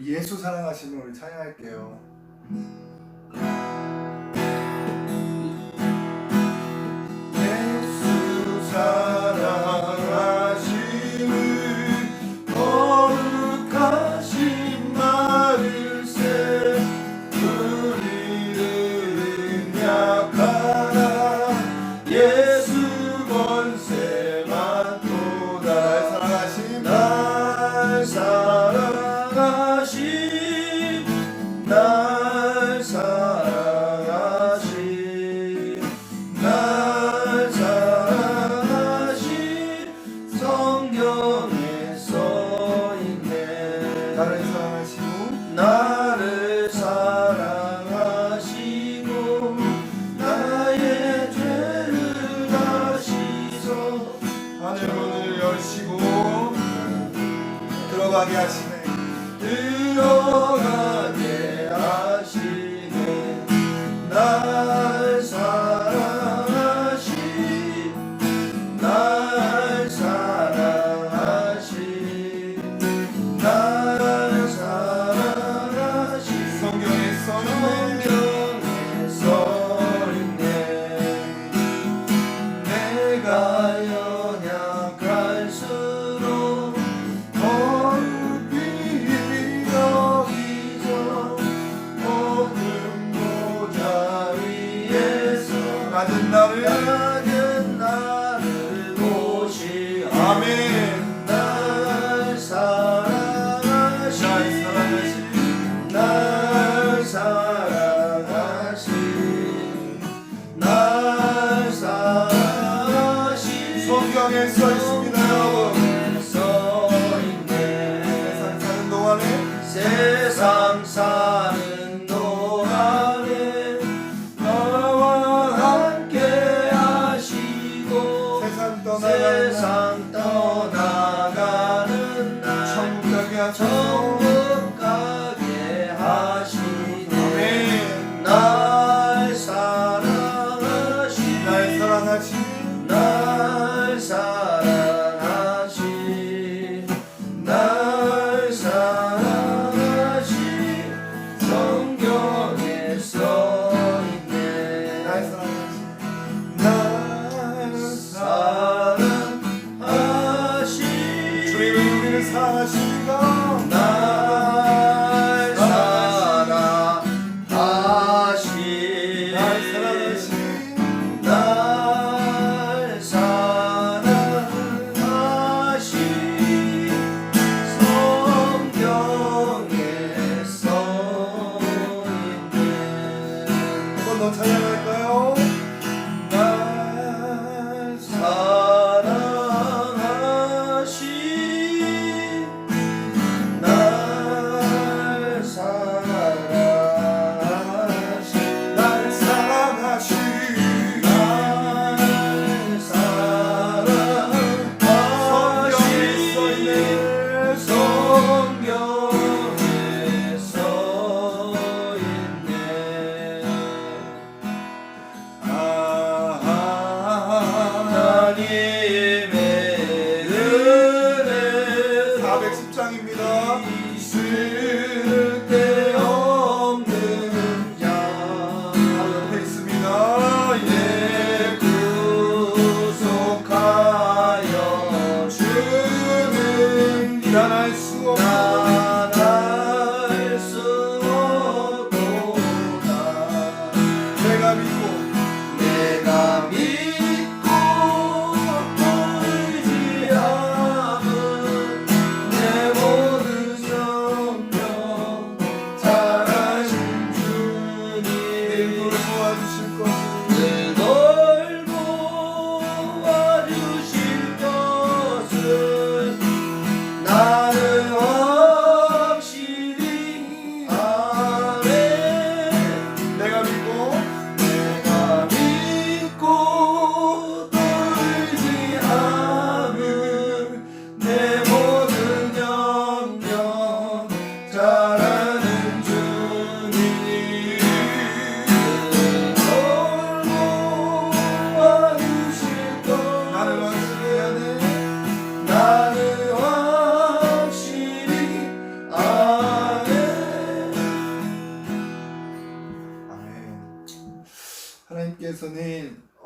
예수 사랑하시는 우리 찬양할게요. 예수 사랑하시는 거룩하신 마을새 우리는 약하나 예수 권세만 도다. 날 사랑하신 날 사랑하신 날 사랑하신 성경에 써있네. 나를 사랑하시고 나의 죄를 다시서 하늘문을 여시고 들어가게 하시네. 들어가게 하시네. 날 사랑하신 날 사랑하신 날 사랑하신 성경에 써있네. 내가 연약할수록 거룩히 여기서 모든 보좌 위에서 낮은 나를 보시. 아멘. 날 사랑하신 날 사랑하신 날 사랑하신 성경에 써있습니다. 세상 사는 동안에 너와 함께 하시고 세상 떠나가는 날 천국 가게 하시네. 날 사랑하신 날 사랑하신 날 사랑하신 성경에 써있네. 날 사랑하신 주님이 우리를 사랑하시니까 날 사랑하신 날 사랑하신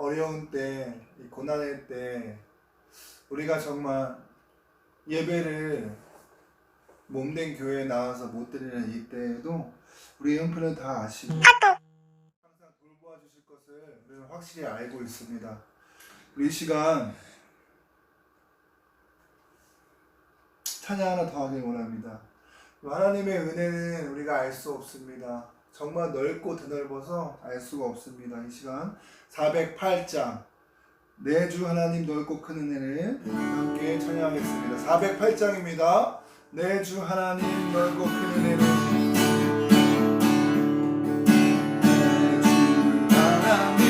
어려운 때, 이 고난의 때 우리가 정말 예배를 몸된 교회에 나와서 못 드리는 이때에도 우리 형편은 다 아시고 항상 돌보아 주실 것을 우리는 확실히 알고 있습니다. 우리 이 시간 찬양 하나 더 하길 원합니다. 하나님의 은혜는 우리가 알 수 없습니다. 정말 넓고 드넓어서 알 수가 없습니다. 이 시간 408장 내 주 하나님 넓고 큰 은혜를 함께 찬양하겠습니다. 408장입니다. 내 주 하나님 넓고 큰 은혜를 내 주 하나님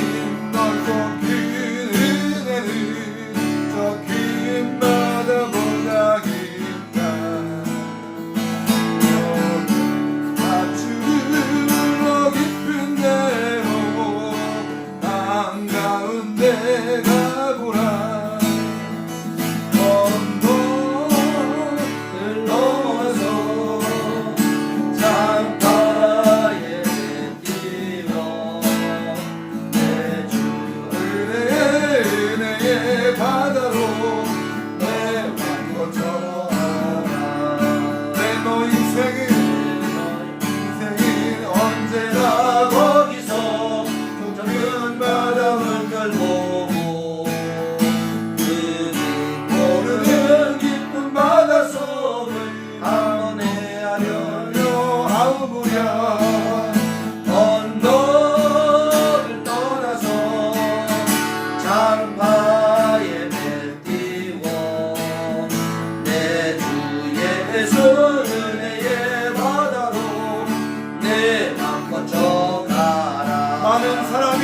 넓고 큰 은혜를 저 긴 바다보다 깊다 낮추러 깊은 대로 한가운데 가보라 언덕을 넘어서 창가에 뛰어 내 주 은혜의 바다로 내 왕고 저어라 내 너 인생은 언제나 거기서 좁은 바람을 끌고 모르는 깊은 바닷속을 한번 헤아려려 아우부랴 언덕을 떠나서 장파에 배 띄워 내 주 예수 은혜의 바다로 내 맘 거쳐가라 많은 사람이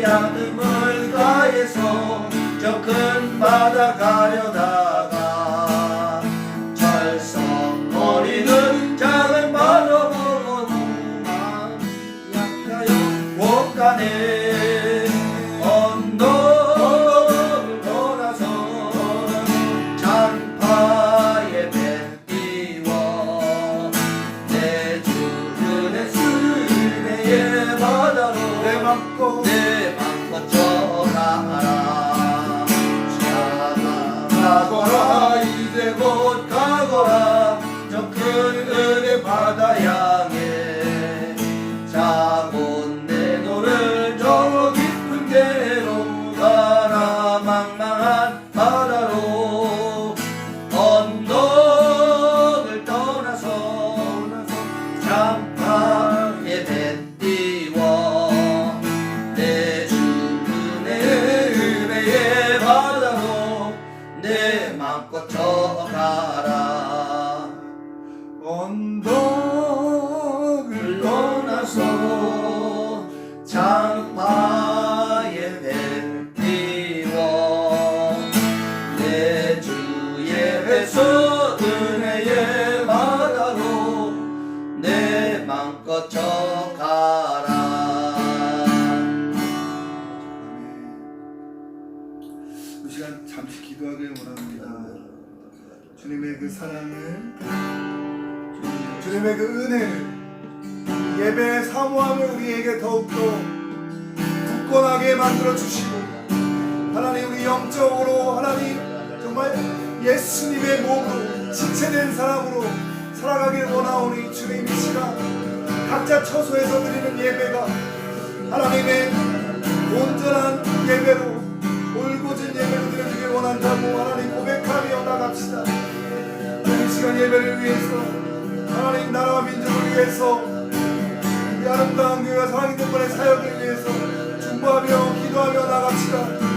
양뜸을 가해서 저 큰 바다 가려다가 철썩거리는 작은 바다 보고 마음이 약하여 못 가네 언덕을 떠나서 장파에 배 띄워 내 주 은혜의 바다로 내 맘 거쳐가라 가거라 이제 곧 가거라 저 큰 은혜 바다 향해 자곤 내 노를 저 깊은 데로 가라 망망한 바다로 언덕을 떠나서 장파에 배 띄워 내 주 은혜의 바다로 내 맘껏 져가라 언덕을 떠나서 장파에 배 띄워 내 주의 서 은혜의 바다로 내 맘껏 져가라. 이 시간 잠시 기도하길 원합니다. 주님의 그 사랑을 주님의 그 은혜를 예배의 사모함을 우리에게 더욱더 굳건하게 만들어 주시고 하나님 우리 영적으로 하나님 정말 예수님의 몸으로 지체된 사람으로 살아가길 원하오니 주님 이 시간 각자 처소에서 드리는 예배가 하나님의 온전한 예배로 올곧은 예배로 드려주길 원한다고 하나님 고백하며 나갑시다. 이 시간 예배를 위해서 하나님 나라와 민족을 위해서 이 아름다운 교회와 사랑의 덕분의 사역을 위해서 중보하며 기도하며 나갑시다.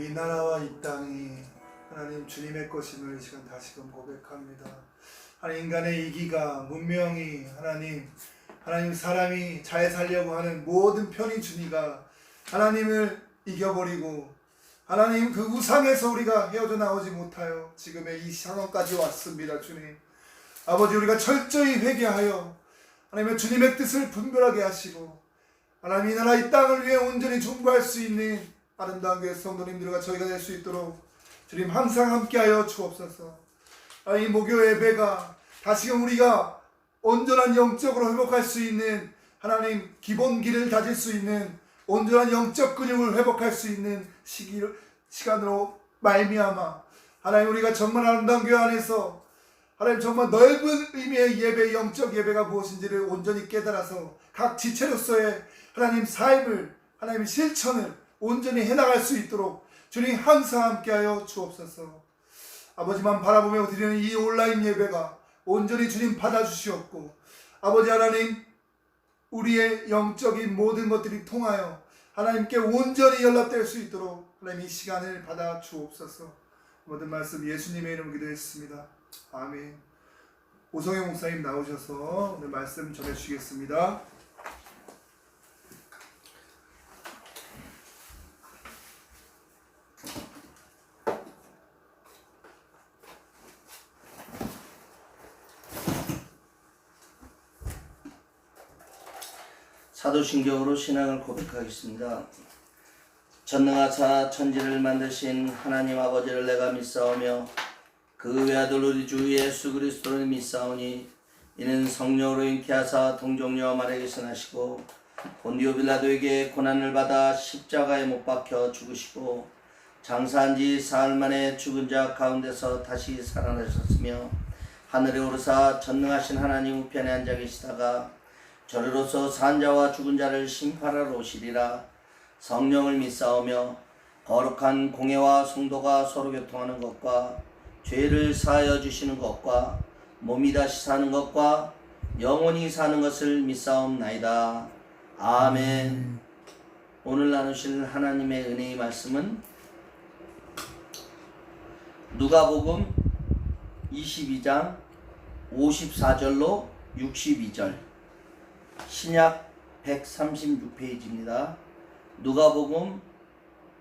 이 나라와 이 땅이 하나님 주님의 것임을 이 시간 다시금 고백합니다. 하나님 인간의 이기가 문명이 하나님 사람이 잘 살려고 하는 모든 편의주의가 하나님을 이겨버리고 하나님 그 우상에서 우리가 헤어져 나오지 못하여 지금의 이 상황까지 왔습니다. 주님 아버지 우리가 철저히 회개하여 하나님의 주님의 뜻을 분별하게 하시고 하나님 이 나라 이 땅을 위해 온전히 존귀할 수 있는 아름다운 교회 성도님들과 저희가 될 수 있도록 주님 항상 함께하여 주옵소서. 이 목요 예배가 다시금 우리가 온전한 영적으로 회복할 수 있는 하나님 기본기를 다질 수 있는 온전한 영적 근육을 회복할 수 있는 시간으로 말미암아 하나님 우리가 정말 아름다운 교회 안에서 하나님 정말 넓은 의미의 예배, 영적 예배가 무엇인지를 온전히 깨달아서 각 지체로서의 하나님 삶을 하나님 실천을 온전히 해나갈 수 있도록 주님 항상 함께하여 주옵소서. 아버지만 바라보며 드리는 이 온라인 예배가 온전히 주님 받아주시옵고 아버지 하나님 우리의 영적인 모든 것들이 통하여 하나님께 온전히 연락될 수 있도록 하나님 이 시간을 받아 주옵소서. 모든 말씀 예수님의 이름으로 기도했습니다. 아멘. 오성영 목사님 나오셔서 오늘 말씀 전해주시겠습니다. 사도신경으로 신앙을 고백하겠습니다. 전능하사 천지를 만드신 하나님 아버지를 내가 믿사오며 그 외아들 우리 주 예수 그리스도를 믿사오니 이는 성령으로 잉태하사 동정녀와 마리아에게 선하시고 본디오 빌라도에게 고난을 받아 십자가에 못 박혀 죽으시고 장사한 지 사흘 만에 죽은 자 가운데서 다시 살아나셨으며 하늘에 오르사 전능하신 하나님 우편에 앉아 계시다가 저리로서 산 자와 죽은 자를 심판하러 오시리라. 성령을 믿사오며 거룩한 공예와 성도가 서로 교통하는 것과 죄를 사하여 주시는 것과 몸이 다시 사는 것과 영원히 사는 것을 믿사옵나이다. 아멘. 오늘 나누실 하나님의 은혜의 말씀은 누가복음 22장 54절로 62절 신약 136페이지입니다. 누가복음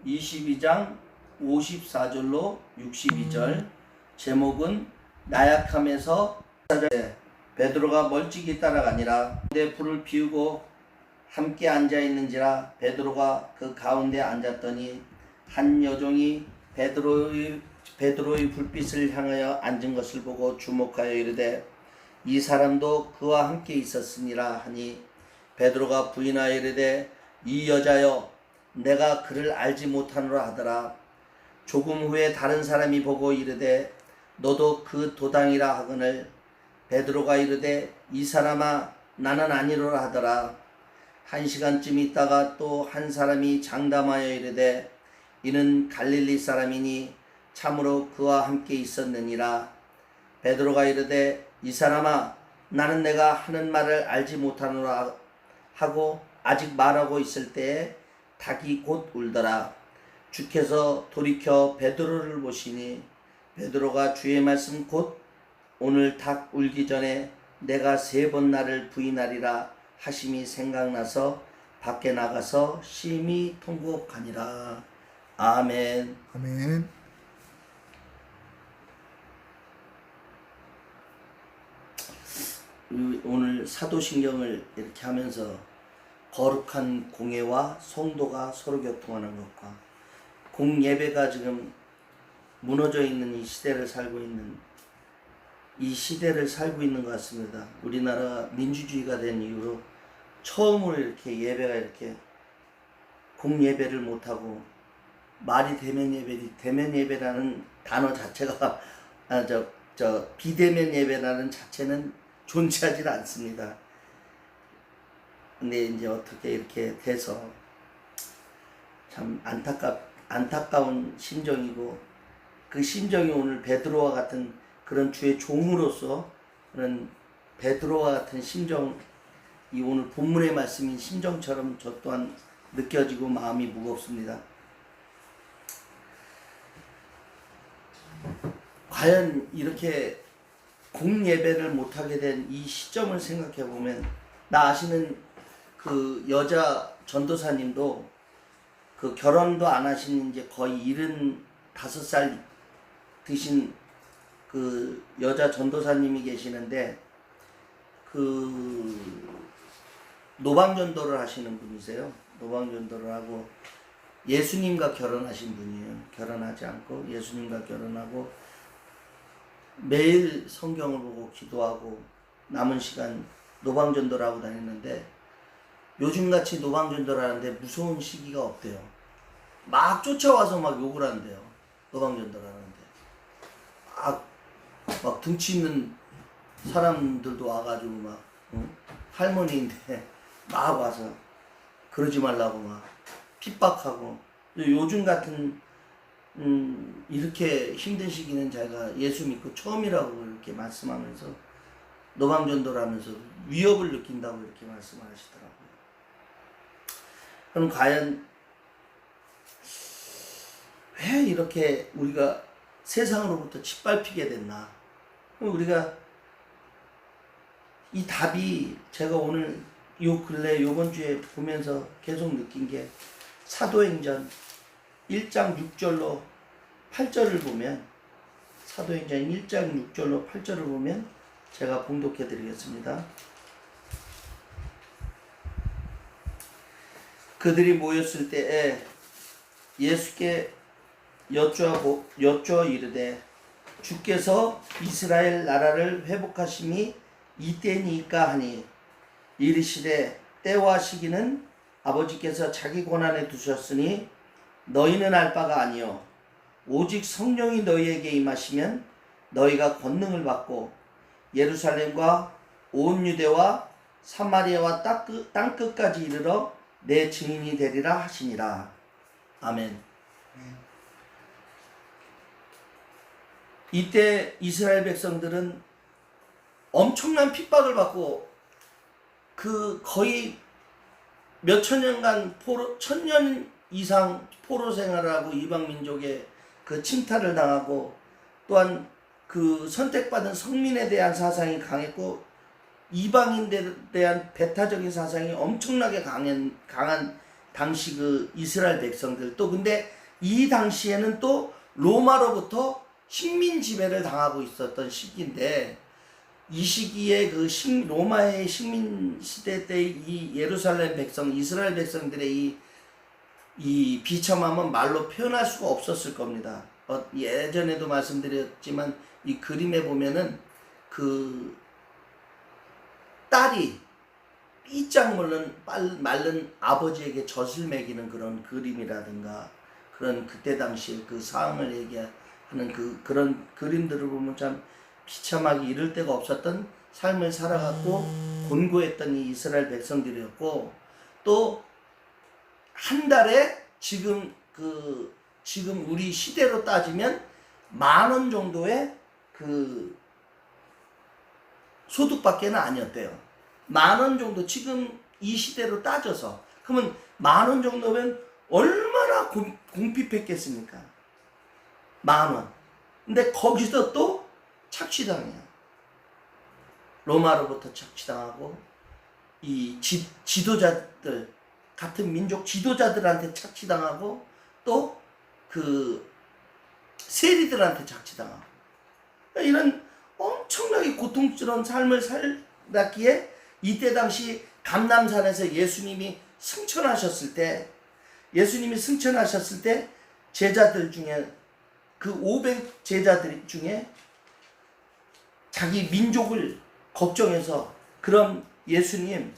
22장 54절로 62절 제목은 나약함에서 베드로가 멀찍이 따라가니라. 가운데 불을 피우고 함께 앉아있는지라. 베드로가 그 가운데 앉았더니 한 여종이 베드로의 불빛을 향하여 앉은 것을 보고 주목하여 이르되 이 사람도 그와 함께 있었으니라 하니 베드로가 부인하여 이르되 이 여자여 내가 그를 알지 못하노라 하더라. 조금 후에 다른 사람이 보고 이르되 너도 그 도당이라 하거늘 베드로가 이르되 이 사람아 나는 아니로라 하더라. 1시간쯤 있다가 또 한 사람이 장담하여 이르되 이는 갈릴리 사람이니 참으로 그와 함께 있었느니라. 베드로가 이르되 이 사람아 나는 내가 하는 말을 알지 못하노라 하고 아직 말하고 있을 때에 닭이 곧 울더라. 주께서 돌이켜 베드로를 보시니 베드로가 주의 말씀 곧 오늘 닭 울기 전에 내가 3번 나를 부인하리라 하심이 생각나서 밖에 나가서 심히 통곡하니라. 아멘. 아멘. 오늘 사도신경을 이렇게 하면서 거룩한 공예와 성도가 서로 교통하는 것과 공예배가 지금 무너져 있는 이 시대를 살고 있는 것 같습니다. 우리나라 민주주의가 된 이후로 처음으로 이렇게 예배가 이렇게 공예배를 못하고 말이 대면 예배라는 단어 자체가 비대면 예배라는 자체는 존재하지 않습니다. 근데 이제 어떻게 이렇게 돼서 참 안타까운 심정이고 그 심정이 오늘 베드로와 같은 그런 주의 종으로서 그런 베드로와 같은 심정이 오늘 본문의 말씀인 심정처럼 저 또한 느껴지고 마음이 무겁습니다. 과연 이렇게 공예배를 못하게 된 이 시점을 생각해 보면, 나 아시는 그 여자 전도사님도 그 결혼도 안 하신 이제 거의 75살 드신 그 여자 전도사님이 계시는데, 그 노방전도를 하시는 분이세요. 노방전도를 하고 예수님과 결혼하신 분이에요. 결혼하지 않고 예수님과 결혼하고 매일 성경을 보고 기도하고 남은 시간 노방전도를 하고 다녔는데, 요즘같이 노방전도를 하는데 무서운 시기가 없대요. 막 쫓아와서 막 욕을 한대요. 노방전도를 하는데 막 등치 있는 사람들도 와가지고 막 할머니인데 막 와서 그러지 말라고 막 핍박하고. 요즘 같은 이렇게 힘든 시기는 제가 예수 믿고 처음이라고 이렇게 말씀하면서, 노방전도를 하면서 위협을 느낀다고 이렇게 말씀을 하시더라고요. 그럼 과연 왜 이렇게 우리가 세상으로부터 짓밟히게 됐나? 우리가 이 답이, 제가 오늘 요 근래 요번 주에 보면서 계속 느낀 게, 사도행전 1장 6절로 8절을 보면, 사도행전 1장 6절로 8절을 보면 제가 봉독해 드리겠습니다. 그들이 모였을 때에 예수께 여쭈어 이르되, 주께서 이스라엘 나라를 회복하심이 이때니까 하니, 이르시되 때와 시기는 아버지께서 자기 권한에 두셨으니 너희는 알 바가 아니요 오직 성령이 너희에게 임하시면 너희가 권능을 받고 예루살렘과 온 유대와 사마리아와 땅끝까지 이르러 내 증인이 되리라 하시니라. 아멘. 이때 이스라엘 백성들은 엄청난 핍박을 받고, 그 거의 몇천 년간 천년 이상 포로 생활을 하고 이방 민족의 그 침탈을 당하고, 또한 그 선택받은 성민에 대한 사상이 강했고, 이방인들에 대한 배타적인 사상이 엄청나게 강한 당시 그 이스라엘 백성들. 또 근데 이 당시에는 또 로마로부터 식민 지배를 당하고 있었던 시기인데, 이 시기에 그 로마의 식민 시대 때 이 예루살렘 백성, 이스라엘 백성들의 이 비참함은 말로 표현할 수가 없었을 겁니다. 예전에도 말씀드렸지만 이 그림에 보면은 그 딸이 삐짝 마른 아버지에게 젖을 먹이는 그런 그림이라든가, 그런 그때 당시에 그 상황을 얘기하는 그런 그림들을 보면 참 비참하기 이를 데가 없었던 삶을 살아갔고 곤고했던 이 이스라엘 백성들이었고, 또 한 달에 지금 우리 시대로 따지면 10,000원 정도의 그 소득밖에는 아니었대요. 10,000원 정도, 지금 이 시대로 따져서 그러면 10,000원 정도면 얼마나 공핍했겠습니까? 10,000원. 근데 거기서 또 착취당해요. 로마로부터 착취당하고, 이 지도자들, 같은 민족 지도자들한테 착취당하고, 또 그 세리들한테 착취당하고, 이런 엄청나게 고통스러운 삶을 살았기에, 이때 당시 감람산에서 예수님이 승천하셨을 때 제자들 중에, 그 500 제자들 중에 자기 민족을 걱정해서, 그런 예수님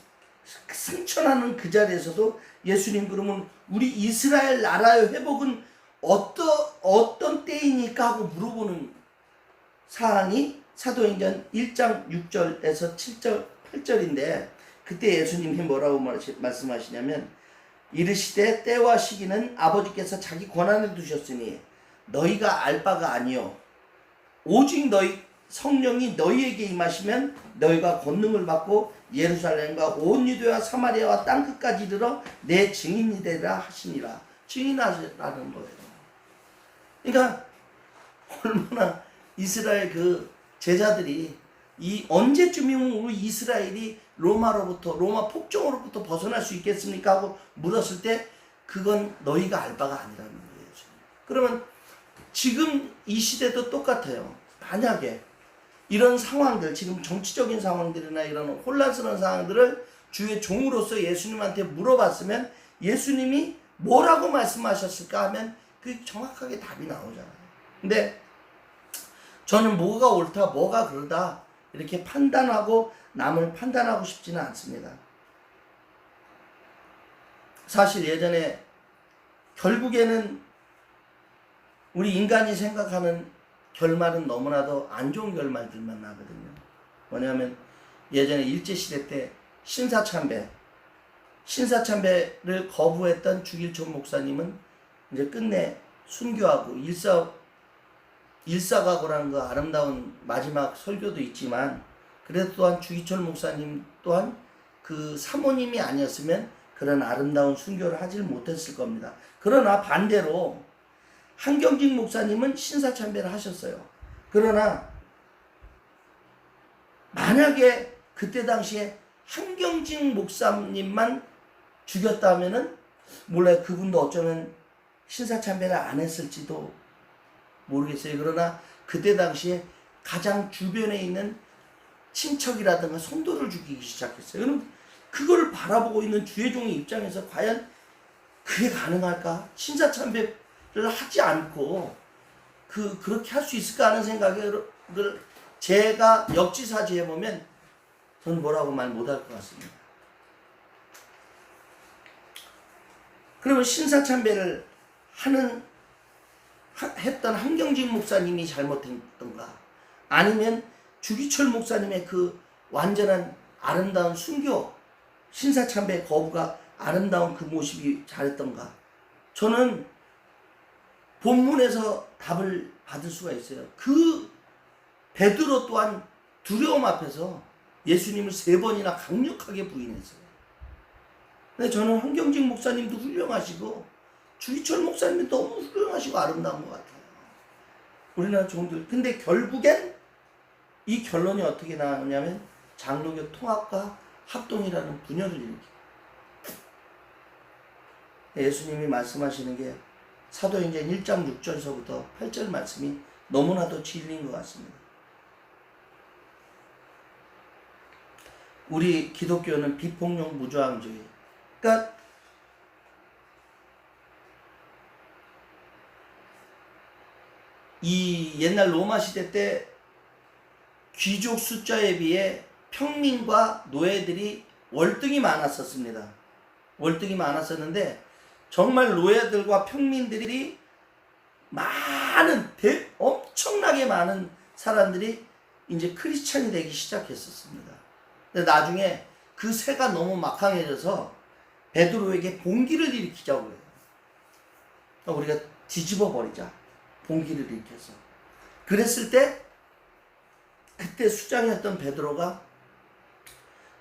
승천하는 그 자리에서도 예수님, 그러면 우리 이스라엘 나라의 회복은 어떤 때이니까 하고 물어보는 사항이 사도행전 1장 6절에서 7절 8절인데, 그때 예수님이 뭐라고 말씀하시냐면, 이르시되 때와 시기는 아버지께서 자기 권한에 두셨으니 너희가 알 바가 아니요 오직 성령이 너희에게 임하시면 너희가 권능을 받고 예루살렘과 온 유대와 사마리아와 땅끝까지 이르러 내 증인이 되리라 하시니라. 증인하시라는 거예요. 그러니까 얼마나 이스라엘 그 제자들이 이 언제쯤이면 우리 이스라엘이 로마 폭정으로부터 벗어날 수 있겠습니까? 하고 물었을 때 그건 너희가 알 바가 아니라는 거예요. 그러면 지금 이 시대도 똑같아요. 만약에 이런 상황들, 지금 정치적인 상황들이나 이런 혼란스러운 상황들을 주의 종으로서 예수님한테 물어봤으면 예수님이 뭐라고 말씀하셨을까 하면 그 정확하게 답이 나오잖아요. 근데 저는 뭐가 옳다, 뭐가 그르다 이렇게 판단하고 남을 판단하고 싶지는 않습니다. 사실 예전에 결국에는 우리 인간이 생각하는 결말은 너무나도 안 좋은 결말들만 나거든요. 뭐냐면 예전에 일제시대 때 신사참배를 거부했던 주길촌 목사님은 이제 끝내 순교하고 일사각오라는 그 아름다운 마지막 설교도 있지만 그래도 또한 주기철 목사님 또한 그 사모님이 아니었으면 그런 아름다운 순교를 하질 못했을 겁니다. 그러나 반대로 한경직 목사님은 신사참배를 하셨어요. 그러나 만약에 그때 당시에 한경직 목사님만 죽였다면은 몰라요. 그분도 어쩌면 신사참배를 안 했을지도 모르겠어요. 그러나 그때 당시에 가장 주변에 있는 친척이라든가 성도를 죽이기 시작했어요. 그럼 그걸 바라보고 있는 주의 종의 입장에서 과연 그게 가능할까? 신사참배를 하지 않고 그렇게 할 수 있을까 하는 생각을 제가 역지사지해 보면 저는 뭐라고 말 못할 것 같습니다. 그러면 신사참배를 했던 한경직 목사님이 잘못했던가? 아니면 주기철 목사님의 그 완전한 아름다운 순교, 신사참배 거부가 아름다운 그 모습이 잘했던가? 저는 본문에서 답을 받을 수가 있어요. 그 베드로 또한 두려움 앞에서 예수님을 3번이나 강력하게 부인했어요. 근데 저는 한경직 목사님도 훌륭하시고 주기철 목사님이 너무 훌륭하시고 아름다운 것 같아요. 우리나라 종들. 근데 결국엔 이 결론이 어떻게 나오냐면 장로교 통합과 합동이라는 분열을 일으킵니다. 예수님이 말씀하시는 게 사도행전 1장 6절서부터 8절 말씀이 너무나도 진리인 것 같습니다. 우리 기독교는 비폭력 무저항주의. 그러니까 이 옛날 로마 시대 때 귀족 숫자에 비해 평민과 노예들이 월등히 많았었습니다. 월등히 많았었는데 정말 노예들과 평민들이 엄청나게 많은 사람들이 이제 크리스찬이 되기 시작했었습니다. 근데 나중에 그 세가 너무 막강해져서 베드로에게 봉기를 일으키자고 해요. 우리가 뒤집어 버리자. 봉기를 일으켜서. 그랬을 때 그때 수장이었던 베드로가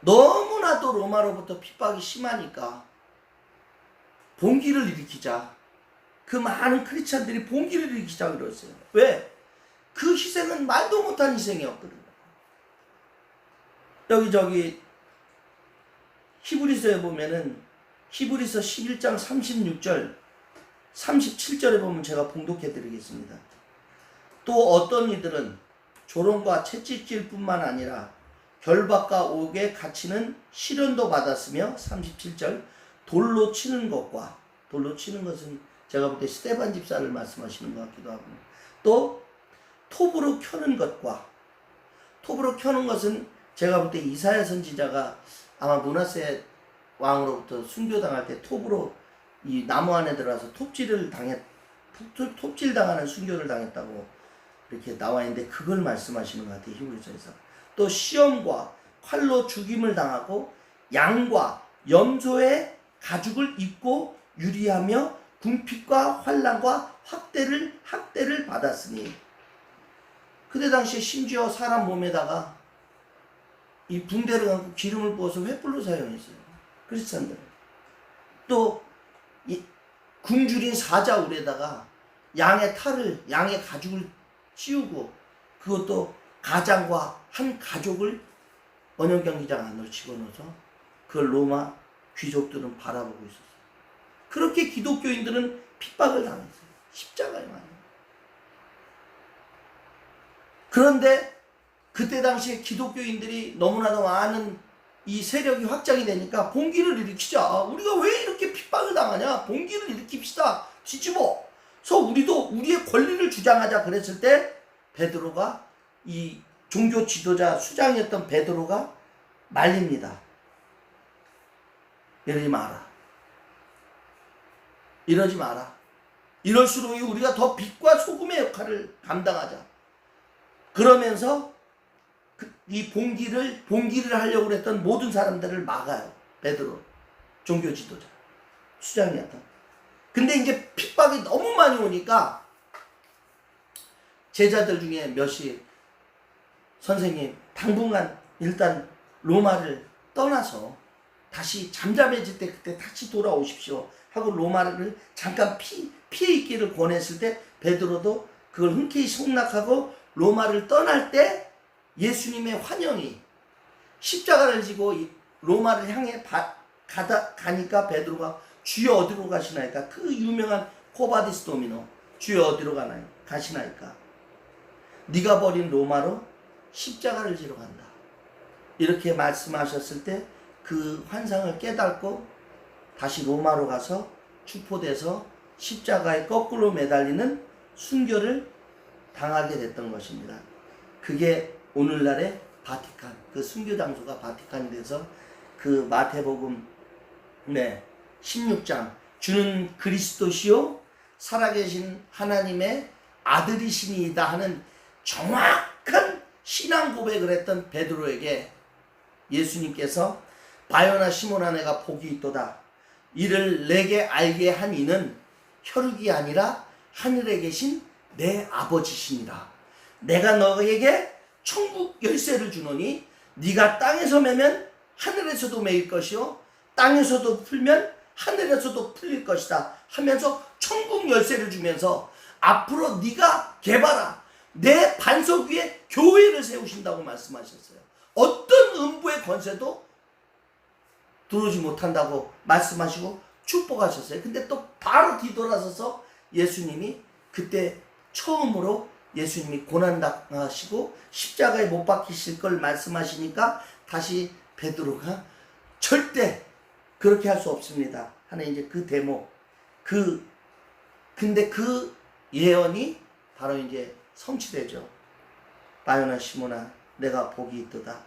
너무나도 로마로부터 핍박이 심하니까 봉기를 일으키자. 그 많은 크리스찬들이 봉기를 일으키자 그랬어요. 왜? 그 희생은 말도 못한 희생이었거든요. 여기 히브리서에 보면은 히브리서 11장 36절 37절에 보면 제가 봉독해 드리겠습니다. 또 어떤 이들은 조롱과 채찍질 뿐만 아니라 결박과 옥에 갇히는 시련도 받았으며 37절 돌로 치는 것과 돌로 치는 것은 제가 볼 때 스데반 집사를 말씀하시는 것 같기도 하고 또 톱으로 켜는 것과 톱으로 켜는 것은 제가 볼 때 이사야 선지자가 아마 므낫세 왕으로부터 순교당할 때 톱으로 이 나무 안에 들어가서 톱질 당하는 순교를 당했다고 이렇게 나와 있는데 그걸 말씀하시는 것 같아요. 히브리서에서. 또 시험과 칼로 죽임을 당하고 양과 염소의 가죽을 입고 유리하며 궁핍과 환난과 학대를 받았으니 그때 당시에 심지어 사람 몸에다가 이 붕대를 감고 기름을 부어서 횃불로 사용했어요. 크리스찬들. 또 이 굶주린 사자울에다가 양의 가죽을 씌우고 그것도 가장과 한 가족을 언영경기장 안으로 집어넣어서 그걸 로마 귀족들은 바라보고 있었어요. 그렇게 기독교인들은 핍박을 당했어요. 십자가에 많이. 그런데 그때 당시에 기독교인들이 너무나도 많은 이 세력이 확장이 되니까 봉기를 일으키자. 우리가 왜 이렇게 핍박을 당하냐? 봉기를 일으킵시다. 뒤집어. 그래서 우리도 우리의 권리를 주장하자 그랬을 때 베드로가 이 종교 지도자 수장이었던 베드로가 말립니다. 이러지 마라. 이러지 마라. 이럴수록 우리가 더 빛과 소금의 역할을 감당하자. 그러면서 이 봉기를 하려고 했던 모든 사람들을 막아요. 베드로 종교 지도자 수장이었던. 근데 이제 핍박이 너무 많이 오니까 제자들 중에 몇이 선생님 당분간 일단 로마를 떠나서 다시 잠잠해질 때 그때 다시 돌아오십시오 하고 로마를 잠깐 피해 있기를 권했을 때 베드로도 그걸 흔쾌히 승낙하고 로마를 떠날 때 예수님의 환영이 십자가를 지고 로마를 향해 가니까 베드로가 주여 어디로 가시나이까? 그 유명한 코바디스 도미노 주여 어디로 가시나이까? 네가 버린 로마로 십자가를 지러 간다. 이렇게 말씀하셨을 때 그 환상을 깨닫고 다시 로마로 가서 축포돼서 십자가에 거꾸로 매달리는 순교를 당하게 됐던 것입니다. 그게 오늘날의 바티칸, 그 순교 장소가 바티칸이 돼서 그 마태복음 16장 주는 그리스도시요 살아계신 하나님의 아들이시니이다 하는 정확한 신앙 고백을 했던 베드로에게 예수님께서 바요나 시몬아 내가 복이 있도다. 이를 내게 알게 한 이는 혈육이 아니라 하늘에 계신 내 아버지시니라. 내가 너에게 천국 열쇠를 주노니 네가 땅에서 매면 하늘에서도 매일 것이요 땅에서도 풀면 하늘에서도 풀릴 것이다 하면서 천국 열쇠를 주면서 앞으로 네가 개발하 내 반석 위에 교회를 세우신다고 말씀하셨어요. 어떤 음부의 권세도 들어오지 못한다고 말씀하시고 축복하셨어요. 근데 또 바로 뒤돌아서서 예수님이 그때 처음으로 예수님이 고난당하시고 십자가에 못 박히실 걸 말씀하시니까 다시 베드로가 절대 그렇게 할 수 없습니다 하는 이제 그 대목 근데 그 예언이 바로 이제 성취되죠. 바요나 시몬아 내가 복이 있도다.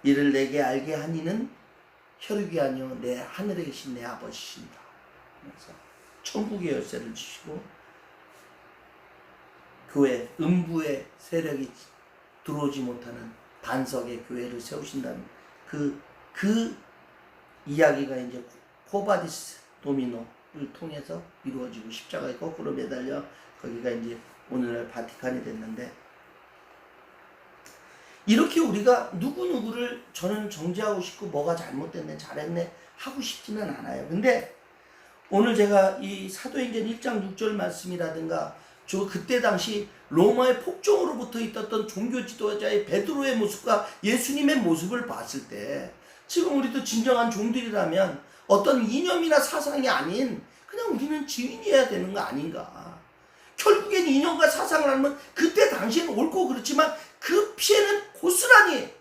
이를 내게 알게 하니는 혈육이 아니요 내 하늘에 계신 내 아버지십니다. 그래서 천국의 열쇠를 주시고 교회 음부의 세력이 들어오지 못하는 반석의 교회를 세우신다는 그 이야기가 이제 코바디스 도미노를 통해서 이루어지고 십자가에 거꾸로 매달려 거기가 이제 오늘날 바티칸이 됐는데 이렇게 우리가 누구누구를 저는 정죄하고 싶고 뭐가 잘못됐네 잘했네 하고 싶지는 않아요. 근데 오늘 제가 이 사도행전 1장 6절 말씀이라든가 그때 당시 로마의 폭정으로부터 있었던 종교 지도자의 베드로의 모습과 예수님의 모습을 봤을 때 지금 우리도 진정한 종들이라면 어떤 이념이나 사상이 아닌 그냥 우리는 지인이어야 되는 거 아닌가. 결국엔 이념과 사상을 하면 그때 당시에는 옳고 그렇지만 그 피해는 고스란히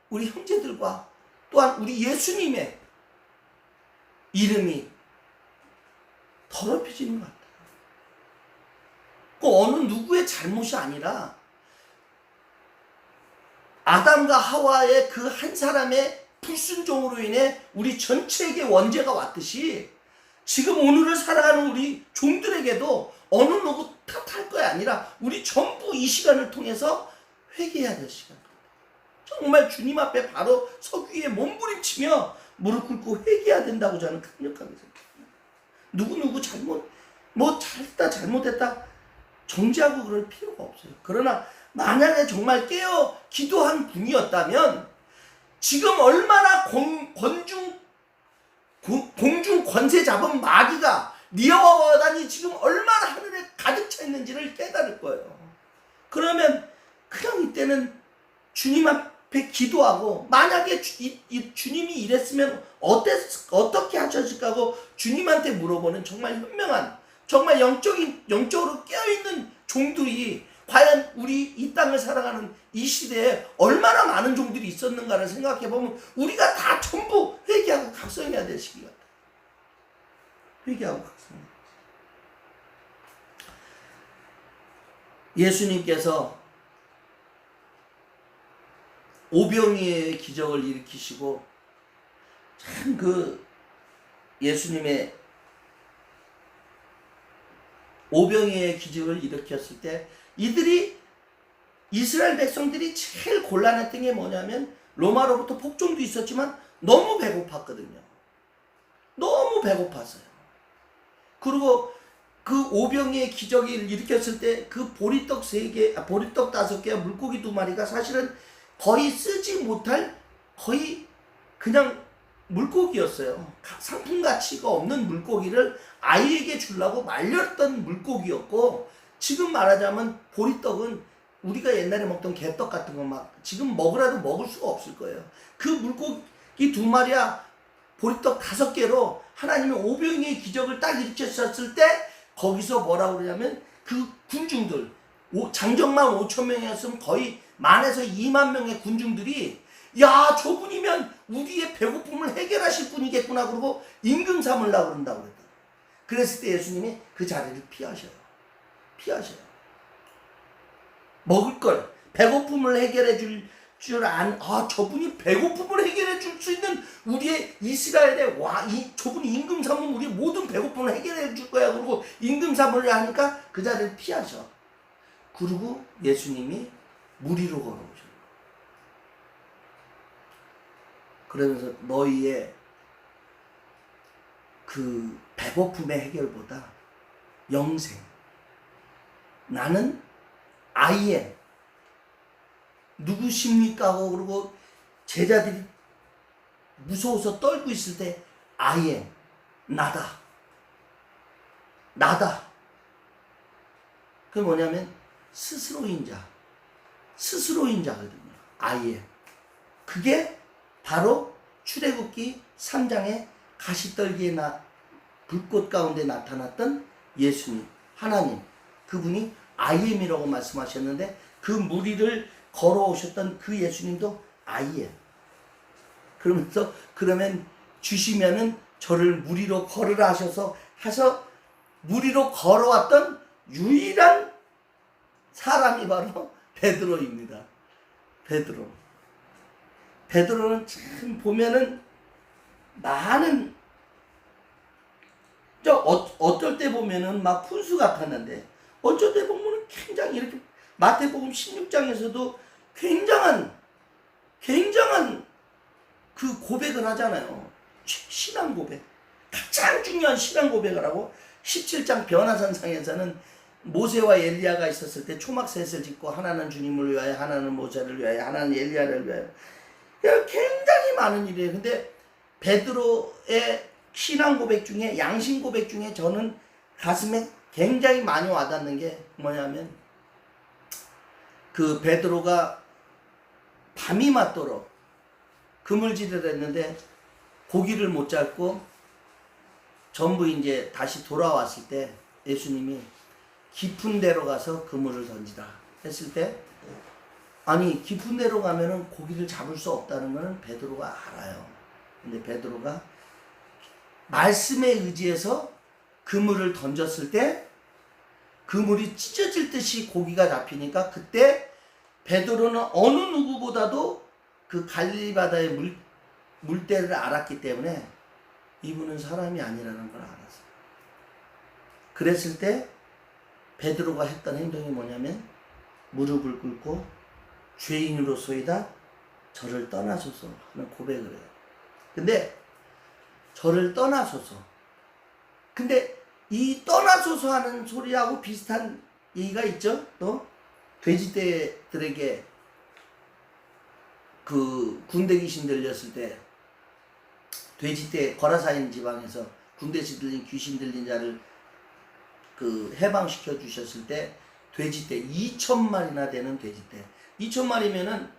우리 형제들과 또한 우리 예수님의 이름이 더럽혀지는 것 같아요. 그 어느 누구의 잘못이 아니라 아담과 하와의 그 한 사람의 불순종으로 인해 우리 전체에게 원죄가 왔듯이 지금 오늘을 살아가는 우리 종들에게도 어느 누구 탓할 거야 아니라 우리 전부 이 시간을 통해서 회개해야 될 시간. 정말 주님 앞에 바로 서기 위에 몸부림치며 무릎 꿇고 회개해야 된다고 저는 강력하게 생각합니다. 누구 잘못 잘했다 잘못했다 정죄하고 그럴 필요가 없어요. 그러나 만약에 정말 깨어 기도한 분이었다면 지금 얼마나 공중 권세 잡은 마귀가 니아와 와단이 지금 얼마나 하늘에 가득 차 있는지를 깨달을 거예요. 그러면 그냥 이때는 주님 앞에 기도하고, 만약에 주님이 이랬으면 어떻게 하셨을까 하고 주님한테 물어보는 정말 현명한, 정말 영적으로 깨어있는 종들이 과연 우리 이 땅을 살아가는 이 시대에 얼마나 많은 종들이 있었는가를 생각해보면 우리가 다 전부 회개하고 각성해야 될 시기 같아요. 회개하고 각성해야 될 시기. 예수님께서 오병이의 기적을 일으키시고, 참 그 예수님의 오병이의 기적을 일으켰을 때 이스라엘 백성들이 제일 곤란했던 게 뭐냐면, 로마로부터 폭정도 있었지만 너무 배고팠거든요. 너무 배고팠어요. 그리고 그 오병이의 기적을 일으켰을 때 그 보리떡 3개, 보리떡 5개와 물고기 2마리가 사실은 거의 쓰지 못할, 거의 그냥 물고기였어요. 상품 가치가 없는 물고기를 아이에게 주려고 말렸던 물고기였고, 지금 말하자면 보리떡은 우리가 옛날에 먹던 개떡 같은 거 막 지금 먹으라도 먹을 수가 없을 거예요. 그 물고기 2마리와 보리떡 5개로 하나님의 오병이의 기적을 딱 일으켰을 때, 거기서 뭐라고 그러냐면 그 군중들, 장정만 5,000명이었으면 거의 10,000에서 20,000명의 군중들이, 야, 저분이면 우리의 배고픔을 해결하실 분이겠구나 그러고 임금 삼으려고 그런다고 그랬다. 그랬을 때 예수님이 그 자리를 피하셔요. 먹을 걸, 배고픔을 해결해 저분이 배고픔을 해결해 줄 수 있는 우리의 이스라엘의 저분이 임금 삼으면 우리의 모든 배고픔을 해결해 줄 거야. 그러고 임금 삼으려 하니까 그 자리를 피하셔. 그리고 예수님이 물 위로 걸어오셔. 그러면서 너희의 그 배고픔의 해결보다 영생, 나는 아이엠, 누구십니까 하고, 그리고 제자들이 무서워서 떨고 있을 때 아이엠, 나다. 그게 뭐냐면 스스로인 자거든요. 아이엠. 그게 바로 출애굽기 3장의 가시떨기에 불꽃 가운데 나타났던 예수님, 하나님, 그분이 아이엠이라고 말씀하셨는데, 그 물 위를 걸어오셨던 그 예수님도 아이엠. 그러면서 그러면 주시면은 저를 물 위로 걸으라 하셔서 물 위로 걸어왔던 유일한 사람이 바로 베드로입니다. 베드로는 참 보면은 많은, 어떨 때 보면은 막 푼수 같았는데, 어쩔 때 보면은 굉장히 이렇게, 마태복음 16장에서도 굉장한 그 고백을 하잖아요. 신앙 고백. 가장 중요한 신앙 고백을 하고, 17장 변화산상에서는 모세와 엘리야가 있었을 때 초막셋을 짓고, 하나는 주님을 위하여, 하나는 모세를 위하여, 하나는 엘리야를 위하여, 굉장히 많은 일이에요. 근데 베드로의 신앙 고백 중에, 양심 고백 중에 저는 가슴에 굉장히 많이 와닿는 게 뭐냐면, 그 베드로가 밤이 맞도록 그물질을 했는데 고기를 못 잡고 전부 이제 다시 돌아왔을 때 예수님이 깊은 데로 가서 그물을 던지라 했을 때, 아니 깊은 데로 가면은 고기를 잡을 수 없다는 거는 베드로가 알아요. 근데 베드로가 말씀에 의지해서 그물을 던졌을 때 그물이 찢어질 듯이 고기가 잡히니까, 그때 베드로는 어느 누구보다도 그 갈릴리 바다의 물때를 알았기 때문에 이분은 사람이 아니라는 걸 알았어요. 그랬을 때 베드로가 했던 행동이 뭐냐면, 무릎을 꿇고 죄인으로소이다 저를 떠나소서 하는 고백을 해요. 근데 저를 떠나소서, 근데 이 떠나소서 하는 소리하고 비슷한 얘기가 있죠. 또 돼지떼들에게 그 군대 귀신 들렸을 때, 돼지떼 거라사인 지방에서 군대 들린 귀신 들린 자를 그 해방시켜 주셨을 때 돼지떼 2,000마리나 되는 돼지떼. 2,000마리면은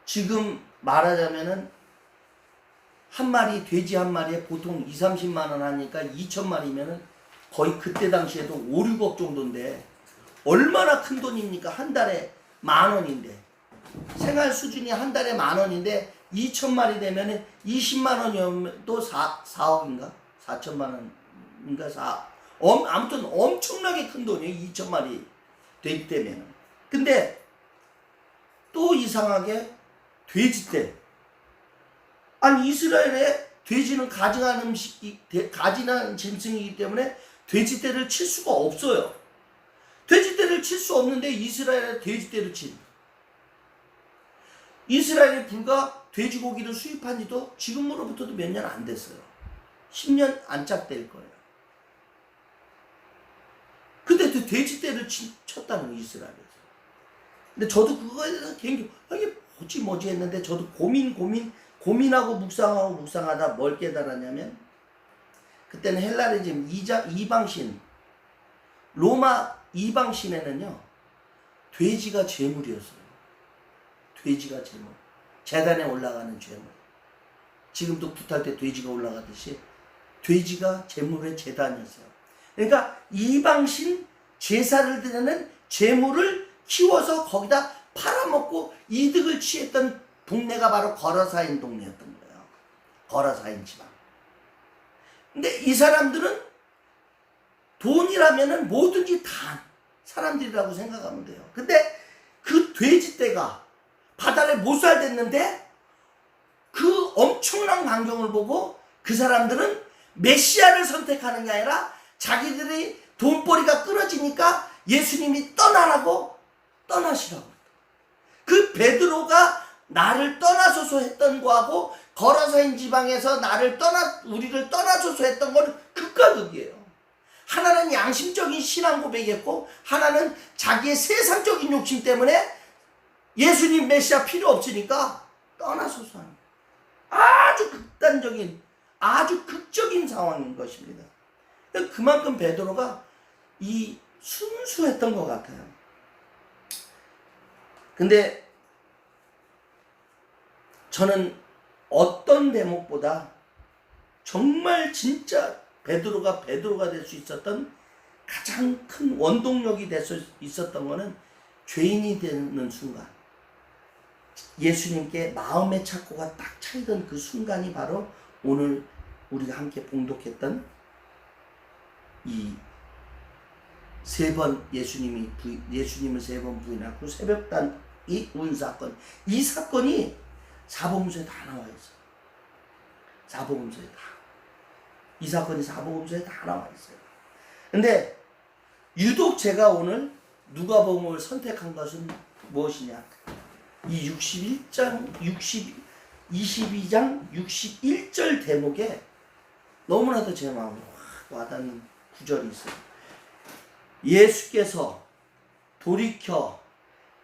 지금 말하자면은 한 마리 돼지 한 마리에 보통 2, 30만 원 하니까 2,000마리면은 거의 그때 당시에도 5, 6억 정도인데 얼마나 큰 돈입니까? 한 달에 10,000원인데 생활 수준이 한 달에 10,000원인데 2,000마리 되면은 20만 원이면 또 4억인가? 4천만 원인가? 아무튼 엄청나게 큰 돈이에요. 2,000마리 돼지떼면은. 근데 또 이상하게 돼지떼. 아니 이스라엘에 돼지는 가증한 가증한 짐승이기 때문에 돼지떼를 칠 수가 없어요. 돼지떼를 칠 수 없는데 이스라엘에 돼지떼를 친. 이스라엘이 불과 돼지고기를 수입한 지도 지금으로부터도 몇 년 안 됐어요. 10년 안짝될 거예요. 근데 그 돼지떼를 쳤다는 거예요, 이스라엘에서. 근데 저도 그거에 대해서 굉장히 이게 뭐지 했는데 저도 고민하고 묵상하다 뭘 깨달았냐면 그때는 헬라니즘 이방신 로마 이방신에는요 돼지가 제물이었어요. 돼지가 제물. 제단에 올라가는 제물. 지금도 굿할 때 돼지가 올라가듯이 돼지가 제물의 제단이었어요. 그러니까 이방신 제사를 드리는 제물을 키워서 거기다 팔아먹고 이득을 취했던 동네가 바로 거라사인 동네였던 거예요. 거라사인 지방. 근데 이 사람들은 돈이라면은 뭐든지 다 사람들이라고 생각하면 돼요. 근데 그 돼지떼가 바다에 못살댔는데 그 엄청난 광경을 보고 그 사람들은 메시아를 선택하는 게 아니라 자기들이 돈벌이가 끊어지니까 예수님이 떠나라고 떠나시라고. 그 베드로가 나를 떠나소서 했던 거하고 거라사인 지방에서 우리를 떠나소서 했던 거는 극과 극이에요. 하나는 양심적인 신앙 고백이었고 하나는 자기의 세상적인 욕심 때문에 예수님 메시아 필요 없으니까 떠나소서 하는 아주 극단적인 아주 극적인 상황인 것입니다. 그만큼 베드로가 순수했던 것 같아요. 근데 저는 어떤 대목보다 정말 진짜 베드로가 될 수 있었던 가장 큰 원동력이 될 수 있었던 거는 죄인이 되는 순간 예수님께 마음의 착고가 딱 차이던 그 순간이 바로 오늘 우리가 함께 봉독했던 이 3번 예수님을 3번 부인하고 새벽단이 운 사건. 이 사건이 사복음서에 다 나와 있어요. 사복음서에 다. 이 사건이 사복음서에 다 나와 있어요. 근데 유독 제가 오늘 누가복음을 선택한 것은 무엇이냐? 이 22장 61절 대목에 너무나도 제 마음에 와닿는 구절이 있어요. 예수께서 돌이켜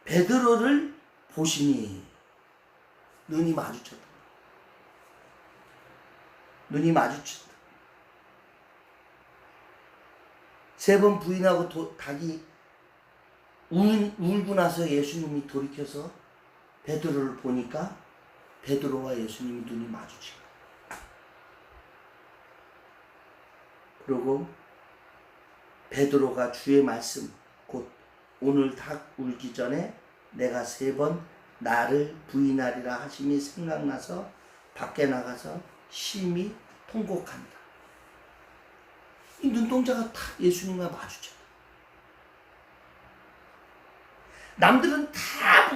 베드로를 보시니 눈이 마주쳤다. 눈이 마주쳤다. 3번 부인하고 닭이 울고 나서 예수님이 돌이켜서 베드로를 보니까 베드로와 예수님이 눈이 마주치고 그리고 베드로가 주의 말씀 곧 오늘 닭 울기 전에 내가 3번 나를 부인하리라 하심이 생각나서 밖에 나가서 심히 통곡한다. 이 눈동자가 탁 예수님과 마주쳐요. 남들은 다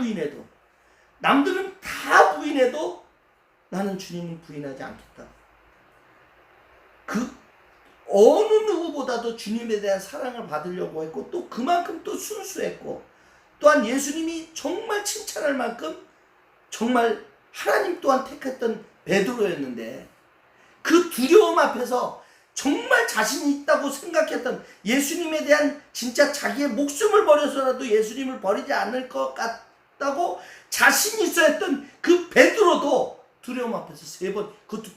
부인해도 나는 주님을 부인하지 않겠다. 그 어느 누구보다도 주님에 대한 사랑을 받으려고 했고 또 그만큼 또 순수했고 또한 예수님이 정말 칭찬할 만큼 정말 하나님 또한 택했던 베드로였는데 그 두려움 앞에서 정말 자신이 있다고 생각했던 예수님에 대한 진짜 자기의 목숨을 버려서라도 예수님을 버리지 않을 것 같다고 자신이 있어 했던 그 베드로도 두려움 앞에서 3번 그것도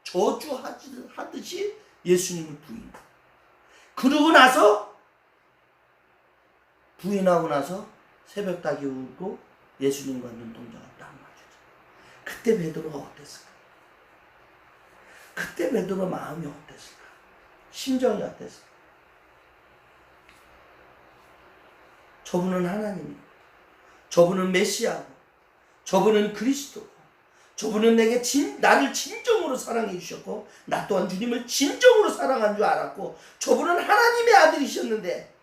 저주하듯이 예수님을 부인해. 그러고 나서 부인하고 나서 새벽 닭이 울고 예수님과 눈동자가 딱 맞추죠. 그때 베드로가 어땠을까? 그때 베드로 마음이 어땠을까? 심정이 어땠을까? 저분은 하나님이고, 저분은 메시아고, 저분은 그리스도고, 저분은 나를 진정으로 사랑해 주셨고, 나 또한 주님을 진정으로 사랑한 줄 알았고, 저분은 하나님의 아들이셨는데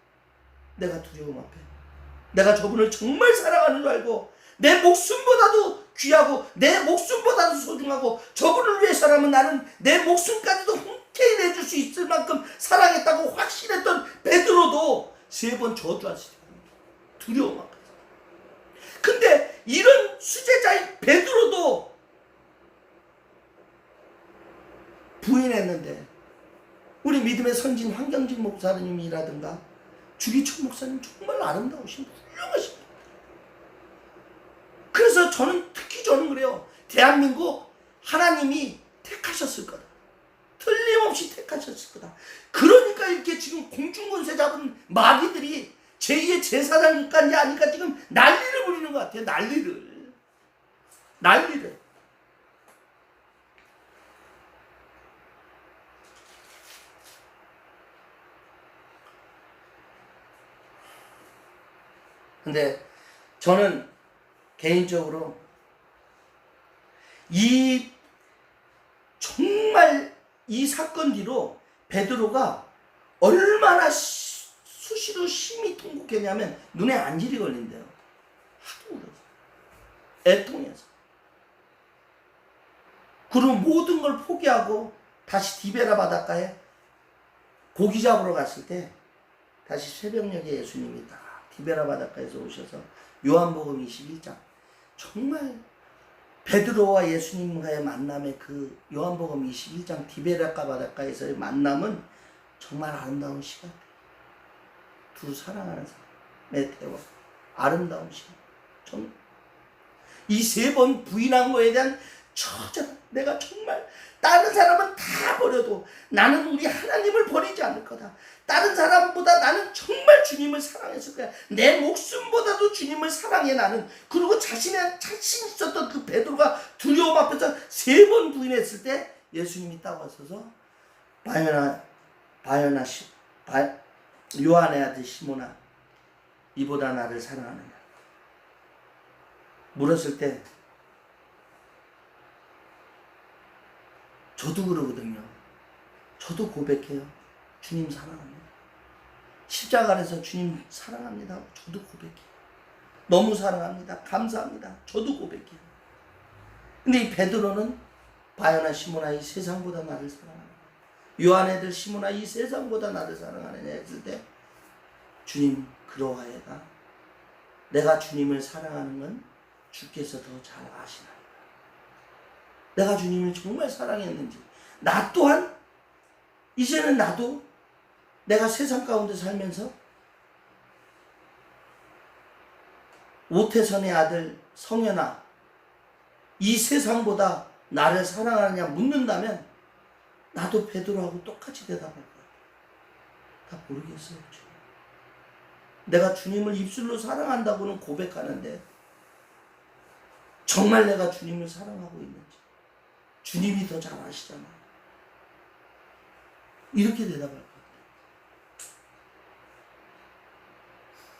내가 두려움 앞에, 내가 저분을 정말 사랑하는 줄 알고, 내 목숨보다도 귀하고 내 목숨보다도 소중하고 저분을 위해서라면 나는 내 목숨까지도 흔쾌히 내줄 수 있을 만큼 사랑했다고 확신했던 베드로도 3번 저주하시더라고요. 두려움 앞에서. 근데 이런 수제자인 베드로도 부인했는데, 우리 믿음의 선진 황경진 목사님이라든가 주기총 목사님 정말 아름다우신 훌륭하신 분. 그래서 특히 저는 그래요. 대한민국 하나님이 택하셨을 거다. 틀림없이 택하셨을 거다. 그러니까 이렇게 지금 공중권세 잡은 마귀들이 제2의 제사장까지 아니까 지금 난리를 부리는 것 같아요. 난리를. 근데 저는 개인적으로 정말 이 사건 뒤로 베드로가 얼마나 수시로 심히 통곡했냐면 눈에 안질이 걸린대요. 하도 울어서, 애통해서. 그리고 모든 걸 포기하고 다시 디베라 바닷가에 고기 잡으러 갔을 때, 다시 새벽녘에 예수님이 딱 디베라 바닷가에서 오셔서 요한복음 21장, 정말 베드로와 예수님과의 만남의 그 요한복음 21장 디베라 바닷가에서의 만남은 정말 아름다운 시간. 두 사랑하는 사람의 대화, 아름다운 시간. 이 3번 부인한 거에 대한 처절한, 내가 정말 다른 사람은 다 버려도 나는 우리 하나님을 버리지 않을 거다. 다른 사람보다 나는 정말 주님을 사랑했을 거야. 내 목숨보다도 주님을 사랑해 나는. 그리고 자신 있었던 그 베드로가 두려움 앞에서 3번 부인했을 때 예수님이 딱 와서서 요한의 아들 시몬아, 이보다 나를 사랑하느냐 물었을 때, 저도 그러거든요. 저도 고백해요. 주님 사랑합니다. 십자가 아래서 주님 사랑합니다. 저도 고백해요. 너무 사랑합니다. 감사합니다. 저도 고백해요. 근데 이 베드로는 바요나 시몬아, 이 세상보다 나를 사랑하느냐, 요한의 아들 시몬아, 이 세상보다 나를 사랑하느냐 했을 때, 주님 그러하여다. 내가 주님을 사랑하는 건 주께서 더 잘 아시나이다. 내가 주님을 정말 사랑했는지, 나 또한 이제는 나도 내가 세상 가운데 살면서 오태선의 아들 성현아, 이 세상보다 나를 사랑하느냐 묻는다면 나도 베드로하고 똑같이 대답할 거야. 다 모르겠어요. 주님. 내가 주님을 입술로 사랑한다고는 고백하는데 정말 내가 주님을 사랑하고 있는지 주님이 더 잘 아시잖아요. 이렇게 대답할 것 같아요.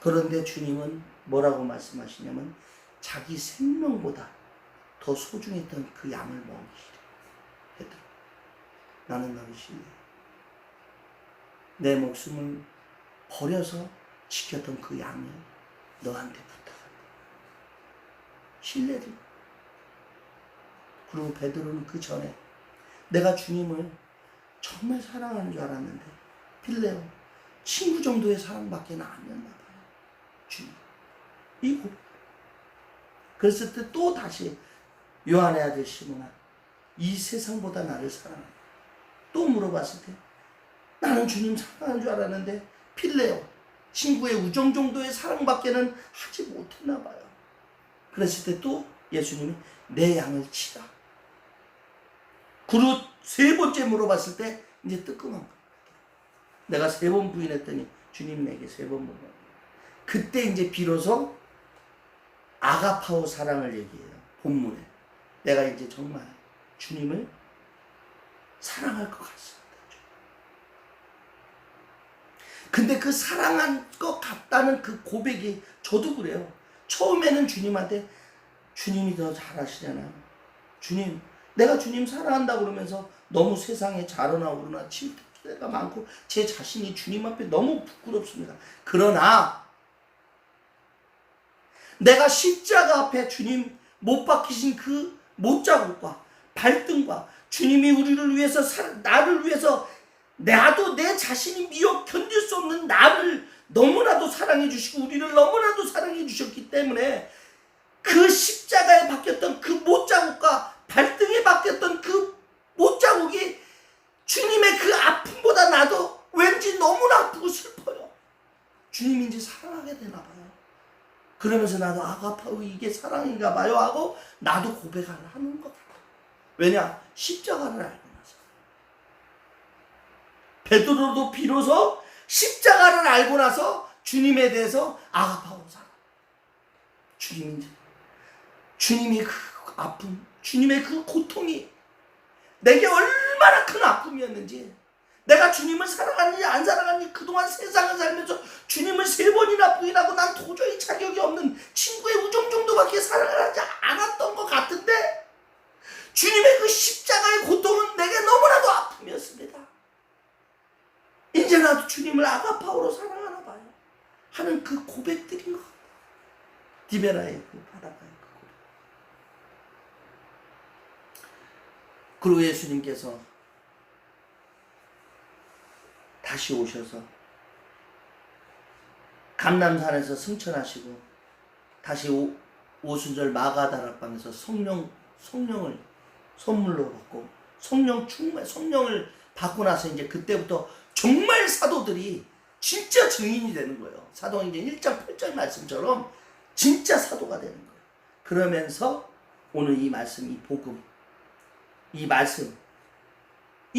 그런데 주님은 뭐라고 말씀하시냐면, 자기 생명보다 더 소중했던 그 양을 먹이시래. 베드로, 나는 너를 신뢰해. 내 목숨을 버려서 지켰던 그 양을 너한테 부탁한다. 신뢰를. 그리고 베드로는 그 전에 내가 주님을 정말 사랑하는 줄 알았는데 필레오, 친구 정도의 사랑밖에 아니었나 봐요. 주님. 이거. 그랬을 때 또 다시 요한의 아들 시몬아, 이 세상보다 나를 사랑한다. 또 물어봤을 때 나는 주님 사랑하는 줄 알았는데 필레오, 친구의 우정 정도의 사랑밖에는 하지 못했나 봐요. 그랬을 때 또 예수님이 내 양을 치라. 그리고 3번째 물어봤을 때 이제 뜨끔한 거예요. 내가 3번 부인했더니 주님 내게 3번 물어봤어요. 그때 이제 비로소 아가파오 사랑을 얘기해요. 본문에. 내가 이제 정말 주님을 사랑할 것 같습니다. 근데 그 사랑한 것 같다는 그 고백이 저도 그래요. 처음에는 주님한테 주님이 더 잘하시잖아요. 주님, 내가 주님 사랑한다 그러면서 너무 세상에 자로나 오르나 침대가 많고 제 자신이 주님 앞에 너무 부끄럽습니다. 그러나 내가 십자가 앞에 주님 못 박히신 그 못자국과 발등과 주님이 우리를 위해서 나를 위해서 나도 내 자신이 미워 견딜 수 없는 나를 너무나도 사랑해 주시고 우리를 너무나도 사랑해 주셨기 때문에 그 십자가에 박혔던 그 못자국과 발등에 박혔던 그 못자국이 주님의 그 아픔보다 나도 왠지 너무나 아프고 슬퍼요. 주님이 이제 사랑하게 되나 봐요. 그러면서 나도 아가파오 이게 사랑인가 봐요 하고 나도 고백을 하는 것 같아요. 왜냐? 십자가를 알고 나서. 베드로도 비로소 십자가를 알고 나서 주님에 대해서 아가파오 사랑. 주님의 그 아픔, 주님의 그 고통이 내게 얼마나 큰 아픔이었는지, 내가 주님을 사랑하는지 안 사랑하는지 그동안 세상을 살면서 주님을 3번이나 부인하고 난 도저히 자격이 없는 친구의 우정 정도밖에 사랑을 하지 않았던 것 같은데 주님의 그 십자가의 고통은 내게 너무나도 아픔이었습니다. 이제 나도 주님을 아가파오로 사랑하나 봐요 하는 그 고백들인 것 같아요. 디베라의 그 바다가의 그 고백. 그리고 예수님께서 다시 오셔서 감람산에서 승천하시고 다시 오순절 마가다락방에서 성령을 선물로 받고 성령을 받고 나서 이제 그때부터 정말 사도들이 진짜 증인이 되는 거예요. 사도행전 1장 8절 말씀처럼 진짜 사도가 되는 거예요. 그러면서 오늘 이 말씀, 이 복음, 이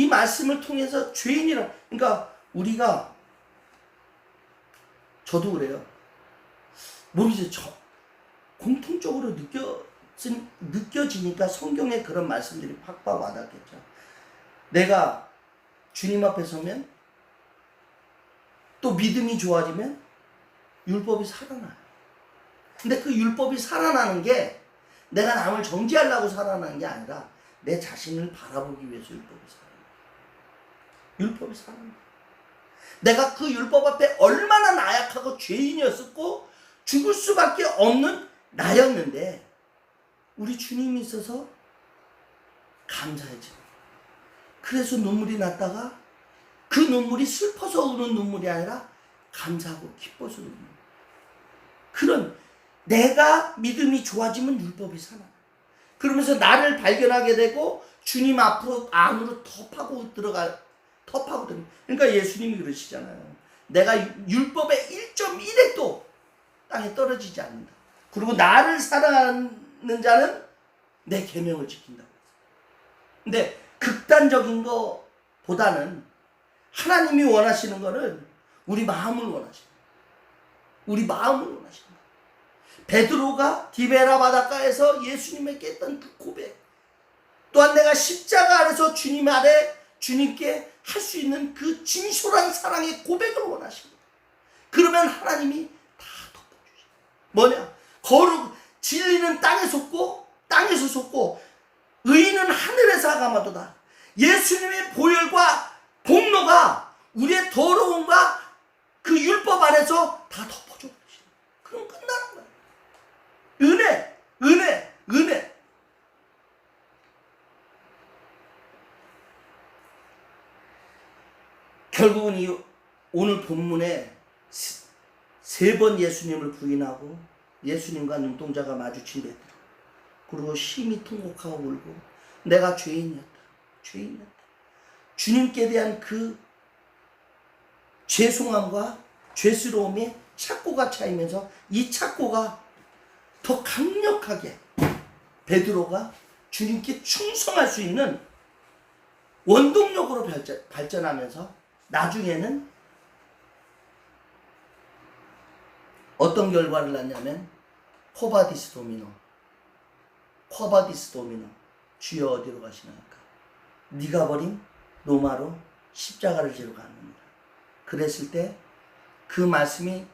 말씀을 통해서 죄인이라, 그러니까 우리가, 저도 그래요. 모르겠어요. 공통적으로 느껴지니까 성경에 그런 말씀들이 팍팍 와닿겠죠. 내가 주님 앞에 서면 또 믿음이 좋아지면 율법이 살아나요. 근데 그 율법이 살아나는 게 내가 남을 정죄하려고 살아나는 게 아니라 내 자신을 바라보기 위해서 율법이 살아나요. 율법이 살아나요. 내가 그 율법 앞에 얼마나 나약하고 죄인이었었고 죽을 수밖에 없는 나였는데 우리 주님이 있어서 감사해져. 그래서 눈물이 났다가 그 눈물이 슬퍼서 우는 눈물이 아니라 감사하고 기뻐서 우는 눈물. 그런 내가 믿음이 좋아지면 율법이 살아나요. 그러면서 나를 발견하게 되고 주님 안으로 더 파고들어요. 그러니까 예수님이 그러시잖아요. 내가 율법의 1.1획도 땅에 떨어지지 않는다. 그리고 나를 사랑하는 자는 내 계명을 지킨다고 했어요. 근데 극단적인 것보다는 하나님이 원하시는 거는 우리 마음을 원하시는 거예요. 우리 마음을 원하시는 거예요. 베드로가 디베라 바닷가에서 예수님에게 했던 그 고백, 또한 내가 십자가 아래서 주님 아래 주님께 할 수 있는 그 진솔한 사랑의 고백을 원하십니다. 그러면 하나님이 다 덮어주십니다. 뭐냐? 진리는 땅에서 솟고 의인은 하늘에서 하감하도다. 예수님의 보혈과 복로가 우리의 더러움과 그 율법 안에서 다 덮어줘 버리십니다. 그럼 끝나는 거예요. 은혜. 결국은 이 오늘 본문에 3번 예수님을 부인하고 예수님과 눈동자가 마주친 베드로, 그리고 심히 통곡하고 울고 내가 죄인이었다. 주님께 대한 그 죄송함과 죄스러움에 착고가 차이면서 이 착고가 더 강력하게 베드로가 주님께 충성할 수 있는 원동력으로 발전하면서 나중에는 어떤 결과를 낳냐면 코바디스 도미노, 코바디스 도미노. 주여 어디로 가시나이까? 네가 버린 노마로 십자가를 지러 갔느니라. 그랬을 때 그 말씀이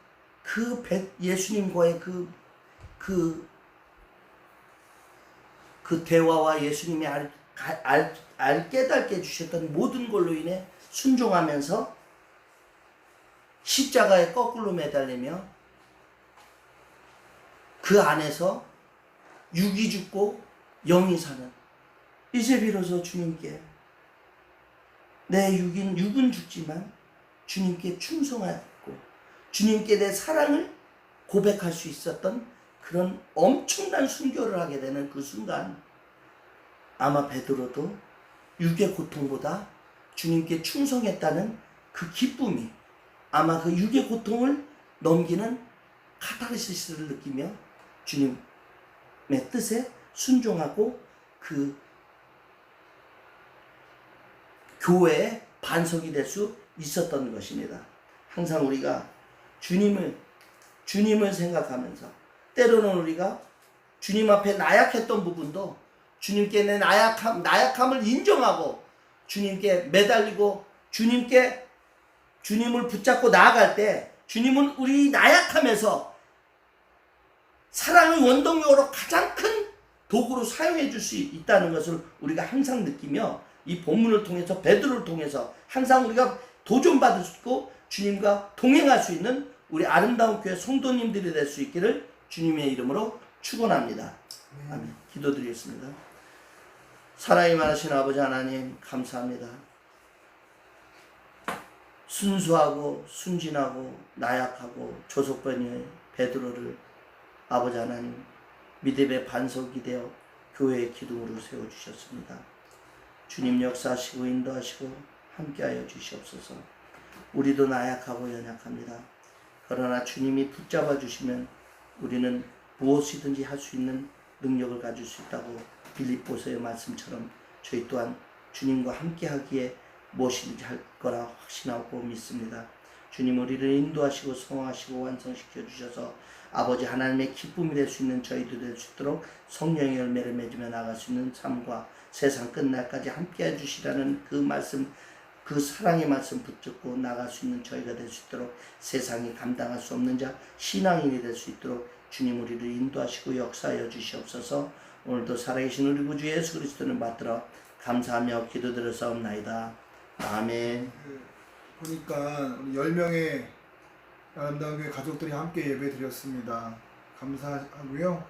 예수님과의 그 대화와 예수님이 깨닫게 해주셨던 모든 걸로 인해 순종하면서 십자가에 거꾸로 매달리며 그 안에서 육이 죽고 영이 사는, 이제 비로소 주님께 내 육은 죽지만 주님께 충성하였고 주님께 내 사랑을 고백할 수 있었던 그런 엄청난 순교를 하게 되는 그 순간, 아마 베드로도 육의 고통보다 주님께 충성했다는 그 기쁨이, 아마 그 육의 고통을 넘기는 카타르시스를 느끼며 주님의 뜻에 순종하고 그 교회의 반석이 될 수 있었던 것입니다. 항상 우리가 주님을 생각하면서, 때로는 우리가 주님 앞에 나약했던 부분도 주님께 내 나약함을 인정하고 주님께 매달리고 주님을 붙잡고 나아갈 때, 주님은 우리 나약함에서 사랑의 원동력으로 가장 큰 도구로 사용해 줄 수 있다는 것을 우리가 항상 느끼며, 이 본문을 통해서, 베드로를 통해서 항상 우리가 도전받을 수 있고 주님과 동행할 수 있는 우리 아름다운 교회 성도님들이 될 수 있기를 주님의 이름으로 축원합니다. 아멘. 기도드리겠습니다. 사랑이 많으신 아버지 하나님, 감사합니다. 순수하고 순진하고 나약하고 조속번의 베드로를 아버지 하나님 믿음의 반석이 되어 교회의 기둥으로 세워주셨습니다. 주님 역사하시고 인도하시고 함께하여 주시옵소서. 우리도 나약하고 연약합니다. 그러나 주님이 붙잡아 주시면 우리는 무엇이든지 할 수 있는 능력을 가질 수 있다고 빌립보서의 말씀처럼 저희 또한 주님과 함께하기에 무엇이든지 할 거라 확신하고 믿습니다. 주님, 우리를 인도하시고 성화하시고 완성시켜 주셔서 아버지 하나님의 기쁨이 될 수 있는 저희도 될 수 있도록 성령의 열매를 맺으며 나갈 수 있는 삶과 세상 끝날까지 함께해 주시라는 그 말씀, 그 사랑의 말씀 붙잡고 나갈 수 있는 저희가 될 수 있도록, 세상이 감당할 수 없는 자 신앙인이 될 수 있도록 주님 우리를 인도하시고 역사하여 주시옵소서. 오늘도 살아계신 우리 구주 예수 그리스도를 받들어 감사하며 기도드렸사옵나이다. 아멘. 보니까 우리 10명의 아름다운 교회 가족들이 함께 예배 드렸습니다. 감사하고요.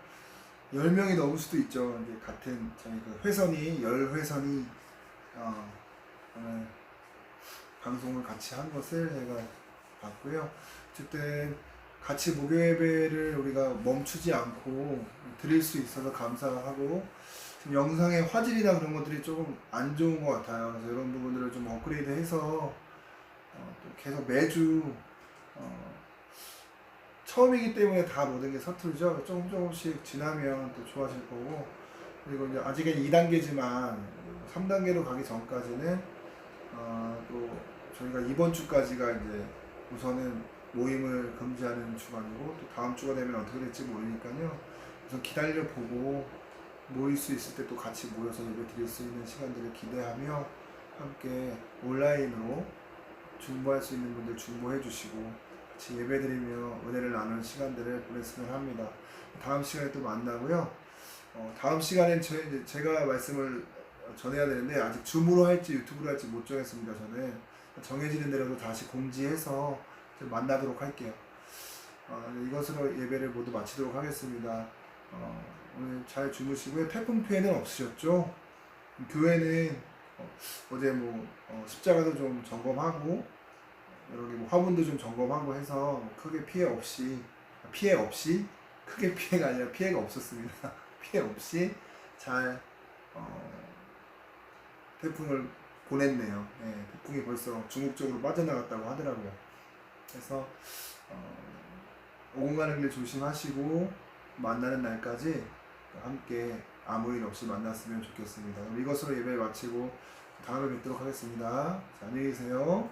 10명이 넘을 수도 있죠. 이제 같은 저희 그 회선이 10회선이 오늘 방송을 같이 한 것을 제가 봤고요. 어쨌든 같이 목요 예배를 우리가 멈추지 않고 드릴 수 있어서 감사하고, 지금 영상의 화질이나 그런 것들이 조금 안 좋은 것 같아요. 그래서 이런 부분들을 좀 업그레이드해서 또 계속 매주 처음이기 때문에 다 모든 게 서툴죠. 조금씩 지나면 또 좋아질 거고, 그리고 이제 아직은 2단계지만 3단계로 가기 전까지는 또 저희가 이번 주까지가 이제 우선은 모임을 금지하는 주간이고, 또 다음 주가 되면 어떻게 될지 모르니까요. 우선 기다려보고 모일 수 있을 때 또 같이 모여서 예배 드릴 수 있는 시간들을 기대하며 함께 온라인으로 중보할 수 있는 분들 중보해 주시고 같이 예배 드리며 은혜를 나누는 시간들을 보냈으면 합니다. 다음 시간에 또 만나고요. 다음 시간엔 제가 말씀을 전해야 되는데 아직 줌으로 할지 유튜브로 할지 못 정했습니다. 저는 정해지는 대로 다시 공지해서 좀 만나도록 할게요. 이것으로 예배를 모두 마치도록 하겠습니다. 오늘 잘 주무시고요. 태풍 피해는 없으셨죠? 교회는 어제 십자가도 좀 점검하고 여기 화분도 좀 점검하고 해서 크게 피해 없이 크게 피해가 아니라 피해가 없었습니다. 피해 없이 잘 태풍을 보냈네요. 네, 태풍이 벌써 중국 쪽으로 빠져나갔다고 하더라고요. 그래서 오고 가는 길 조심하시고 만나는 날까지 함께 아무 일 없이 만났으면 좋겠습니다. 이것으로 예배 마치고 다음에 뵙도록 하겠습니다. 자, 안녕히 계세요.